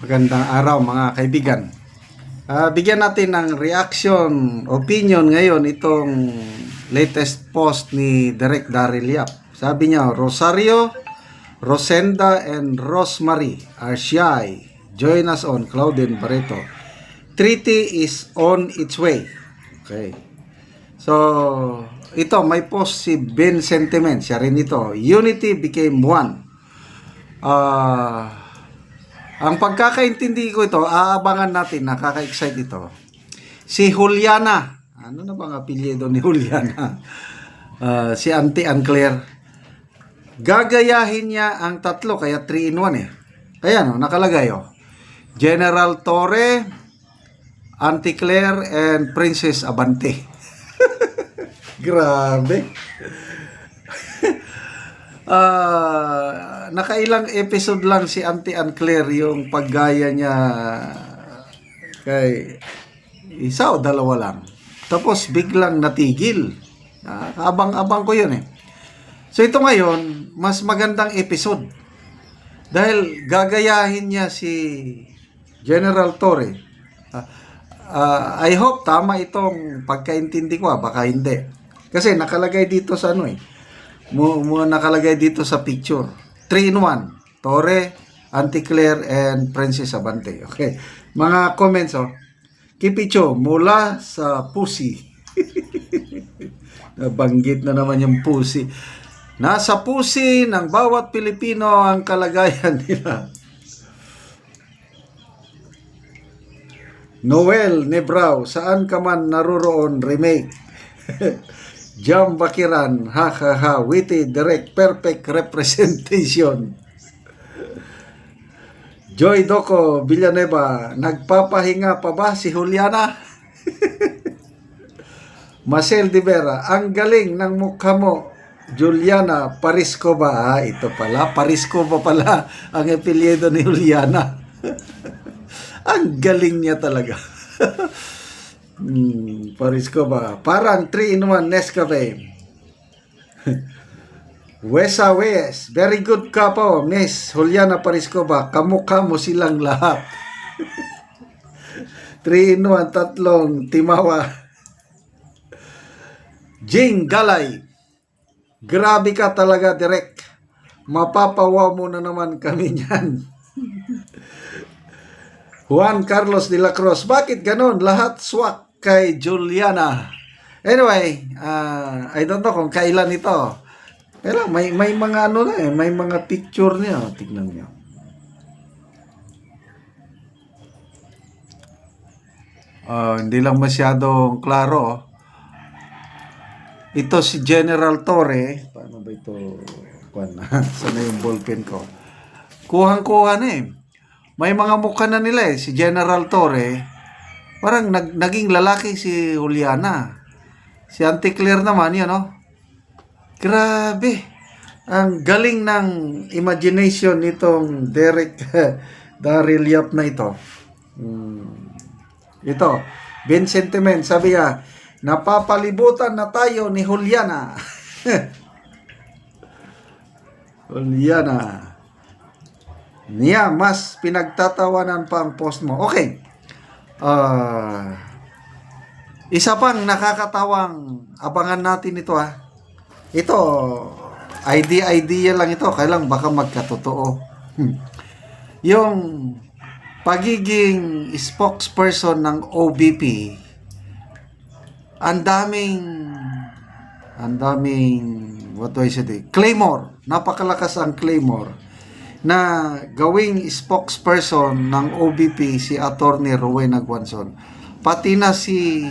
Magandang araw mga kaibigan. Bigyan natin ng reaction, opinion ngayon itong latest post ni Direk Daryl Yap. Sabi niya, Rosario, Rosenda, and Rosemary are shy. Join us on Claudine Barreto. Treaty is on its way. Okay. So, ito, may post si Ben Sentiment. Siya rin ito. Unity became one. Ang pagkakaintindi ko ito, aabangan natin, nakaka-excite ito. Si Juliana, ano na bang apelyido ni Juliana? Si Auntie Claire. Gagayahin niya ang tatlo, kaya 3 in 1 eh. Ayan, nakalagay oh. General Torre, Auntie Claire, and Princess Abante. Grabe. Nakailang episode lang si Auntie Claire yung paggaya niya kay isa o dalawa lang. Tapos biglang natigil. Abang-abang ko yun eh. So ito ngayon, mas magandang episode. Dahil gagayahin niya si General Torre. I hope tama itong pagkaintindi ko, baka hindi. Kasi nakalagay dito sa ano eh. Nakalagay dito sa picture. 3 in 1. Torre, Auntie Claire, and Princess Abante. Okay. Mga comments oh. Kipicho, mula sa pusi. Nabanggit na naman yung pusi. Nasa pusi ng bawat Pilipino ang kalagayan nila. Noel Nebrao, saan ka man naroroon, remake. Jam Bakiran, ha ha ha, witty, direct, perfect representation. Joy Doco Villanueva, nagpapahinga pa ba si Juliana? Marcel de Vera, ang galing ng mukha mo, Juliana Parisco ba? Ito pala, Parisco pa pala ang apelyido ni Juliana. Ang galing niya talaga. Parisco ba? Parang 3 in 1 Nescafe. Wesa Wes, very good ka po, Miss Juliana Parisco ba? Kamukha mo silang lahat. 3 in 1, tatlong timawa. Jing Galay, grabe ka talaga, direct. Mapapawa mo na naman kami niyan. Juan Carlos de la Cruz, bakit ganon? Lahat swak kay Juliana. Anyway, I don't know kung kailan ito. Pero may mga ano na eh, may mga picture niya. Tignan niyo. Hindi lang masyadong klaro. Ito si General Torre. Paano ba ito? Sana yung ballpen ko. Kuhang-kuha na eh. May mga mukha na nila eh. Si General Torre, parang naging lalaki si Juliana. Si Auntie Claire naman, yun, no? Grabe. Ang galing ng imagination nitong Direk Daryl Yap na ito. Ito, Ben Sentiment, sabi niya, napapalibutan na tayo ni Juliana. Juliana. Niya, mas pinagtatawanan pa ang post mo. Okay. Isa pang nakakatawang abangan natin ito Ito, idea lang ito. Kailang baka magkatotoo. Yung pagiging spokesperson ng OBP, ang daming what do I say? Claymore. Napakalakas ang claymore na gawing spokesperson ng OBP si Attorney Rowena Guanzon. Pati na si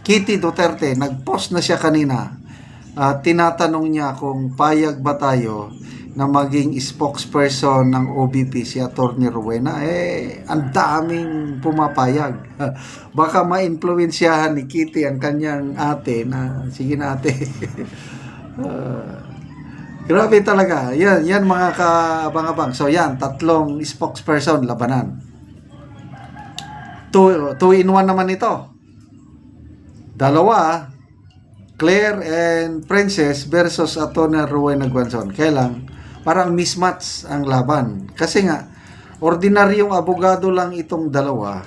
Kitty Duterte, nag-post na siya kanina. Tinatanong niya kung payag ba tayo na maging spokesperson ng OBP si Attorney Rowena. Ang daming pumapayag. Baka ma-influensyahan ni Kitty ang kanyang ate na, sige na ate. Grabe talaga. Yan mga kaabang-abang. So yan, tatlong spokesperson labanan. 2 in 1 naman ito. Dalawa, Claire and Princess versus Attorney Rowena Guanzon. Kaya lang, parang mismatch ang laban. Kasi nga, ordinaryong abogado lang itong dalawa.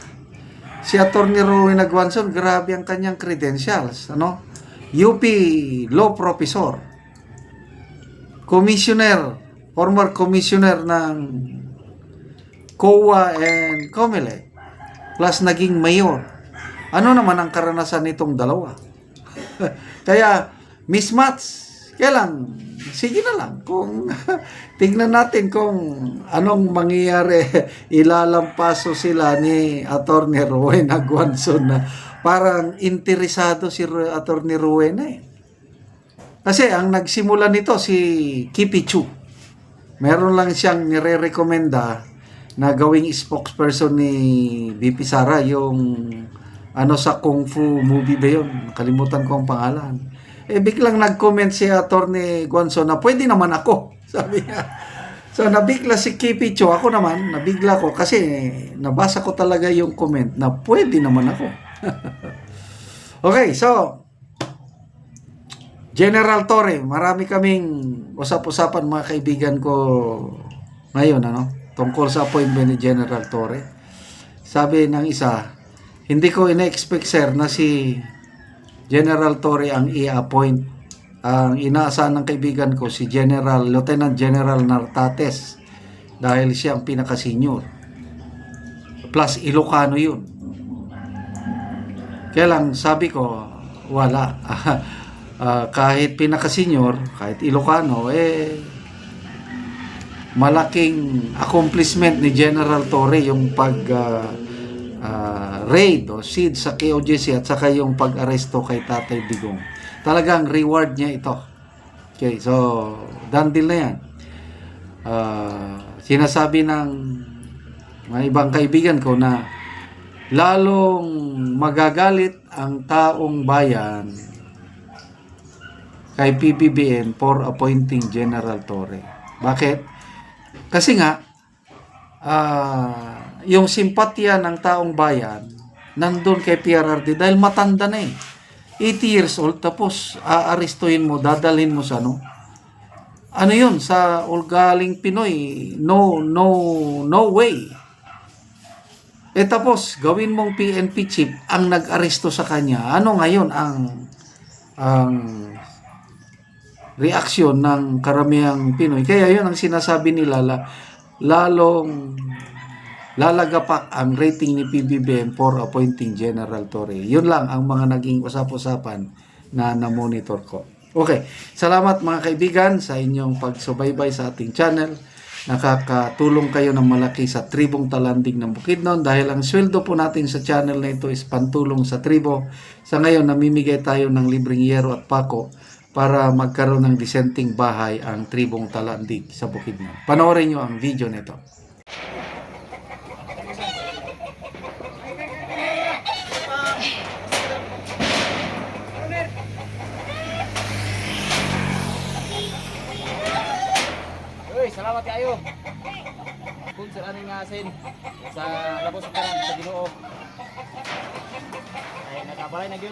Si Attorney Rowan Aguanson, grabe ang kanyang credentials, ano? UP Law Professor, Commissioner, former Commissioner ng COA and COMELEC, plus naging mayor. Ano naman ang karanasan nitong dalawa? Kaya, mismatch. Kaya lang, sige na lang. Kung tingnan natin kung anong mangyayari, ilalampaso sila ni Attorney Rowan Aguanson na parang interesado si Attorney Rowan eh. Kasi ang nagsimula nito si Kipi Chu. Meron lang siyang nire-recommenda na gawing spokesperson ni VP Sara, yung ano sa Kung Fu movie ba yun? Kalimutan ko ang pangalan. Biglang nag-comment si Attorney Guanzo na pwede naman ako. Sabi niya. So nabigla si Kipi Cho. Ako naman, nabigla ko kasi nabasa ko talaga yung comment na pwede naman ako. Okay, so General Torre, marami kaming usap-usapan mga kaibigan ko ngayon, ano? Tungkol sa appointment ni General Torre. Sabi ng isa, hindi ko ina-expect sir na si General Torre ang i-appoint. Ang inaasahan ng kaibigan ko si Lieutenant General Nartates dahil siya ang pinaka-senior. Plus Ilocano yun. Kaya lang sabi ko, wala. Kahit pinaka-senior, kahit Ilocano, malaking accomplishment ni General Torre yung raid o siege sa KOJC at saka yung pag-aresto kay Tatay Digong. Talagang reward niya ito. Okay, so done deal na yan. Sinasabi ng mga ibang kaibigan ko na lalong magagalit ang taong bayan kay PBBM for appointing General Torre. Bakit? Kasi nga, yung simpatya ng taong bayan nandun kay PRRD dahil matanda na eh. 80 years old, tapos aarestuhin mo, dadalhin mo sa ano yun, sa ugaling Pinoy, no way. Tapos, gawin mong PNP chief ang nag-aresto sa kanya. Ano ngayon ang reaksyon ng karamihang Pinoy? Kaya yun ang sinasabi nila, lalong lalagapak ang rating ni PBBM for appointing General Torre. Yun lang ang mga naging usap-usapan na na-monitor ko. Okay, salamat mga kaibigan sa inyong pagsubaybay sa ating channel. Nakakatulong kayo ng malaki sa Tribong Talandig ng Bukidnon dahil ang sweldo po natin sa channel na ito is pantulong sa tribo. Sa ngayon, namimigay tayo ng libreng yero at pako para magkaroon ng disenteng bahay ang Tribong Talandig sa Bukidnon. Panoorin nyo ang video nito. Salamat kayo. Kung sa aning asin sa labos sa karan sa Ginoo. Ay nakabalay na gyud.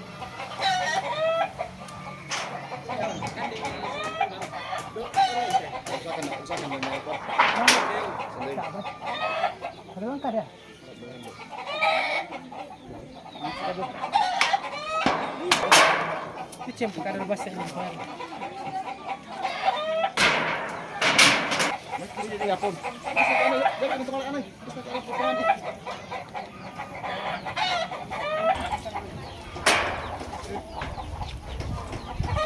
Ano ka dia? Picem kada basta ni. Hindi na yapon. Dali ko tolak anay. Basta ka po kan.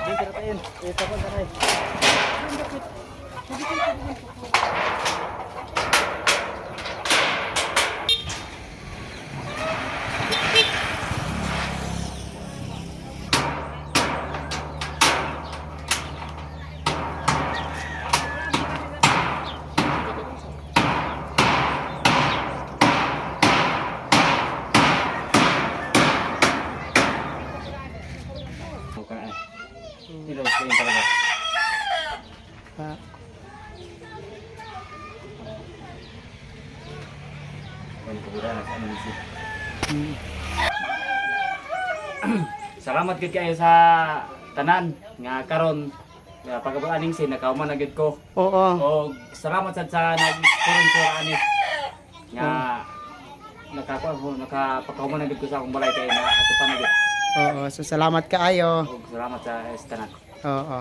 Din tiratain. Tapan kanay. Hello, kayo talaga. Salamat gid kayo sa tanan nga karon pagabuaning sin nakauman na gid ko. Oo. O salamat sad sa nag-sponsor ani nakapakahuman na gid ko sa akong balay kay na ato pa na gid. Oo, so salamat kaayo. Ug salamat sa istanan. Oo.